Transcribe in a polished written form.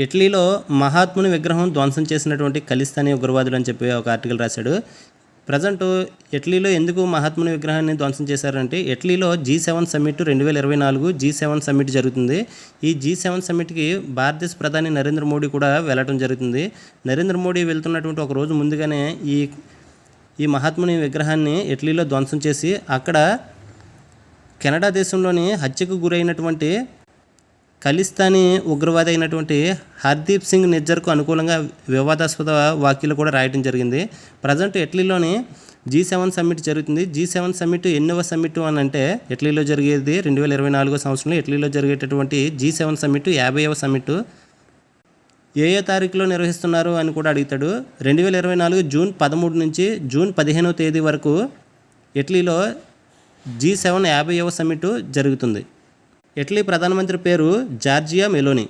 ఇటలీలో మహాత్ముని విగ్రహం ధ్వంసం చేసినటువంటి ఖలిస్తానీ ఉగ్రవాదులు అని చెప్పి ఒక ఆర్టికల్ రాశాడు. ప్రజెంట్ ఇటలీలో ఎందుకు మహాత్ముని విగ్రహాన్ని ధ్వంసం చేశారంటే, ఇటలీలో G7 సమ్మిట్ 2024 G7 సమ్మిట్ జరుగుతుంది. ఈ G7 సమ్మిట్కి భారతదేశ ప్రధాని నరేంద్ర మోడీ కూడా వెళ్ళటం జరుగుతుంది. నరేంద్ర మోడీ వెళ్తున్నటువంటి ఒక రోజు ముందుగానే ఈ మహాత్ముని విగ్రహాన్ని ఇటలీలో ధ్వంసం చేసి అక్కడ కెనడా దేశంలోని హత్యకు గురైనటువంటి ఖలిస్తానీ ఉగ్రవాది అయినటువంటి హర్దీప్ సింగ్ నిజ్జర్కు అనుకూలంగా వివాదాస్పద వ్యాఖ్యలు కూడా రాయడం జరిగింది. ప్రజెంట్ ఇటలీలోని G7 సమ్మిట్ జరుగుతుంది. G7 సమ్మిట్ ఎన్నవ సమ్మిట్ అని అంటే, ఇటలీలో జరిగేది 2024 సంవత్సరంలో ఇటలీలో జరిగేటటువంటి G7 సమ్మిట్ 50వ సమ్మిట్. ఏ తారీఖులో నిర్వహిస్తున్నారు అని కూడా అడుగుతాడు. 2024 జూన్ 13 నుంచి జూన్ 15వ తేదీ వరకు ఇటలీలో G7 50వ సమ్మిట్ జరుగుతుంది. ఇటలీ ప్రధానమంత్రి పేరు జార్జియా మెలోనీ.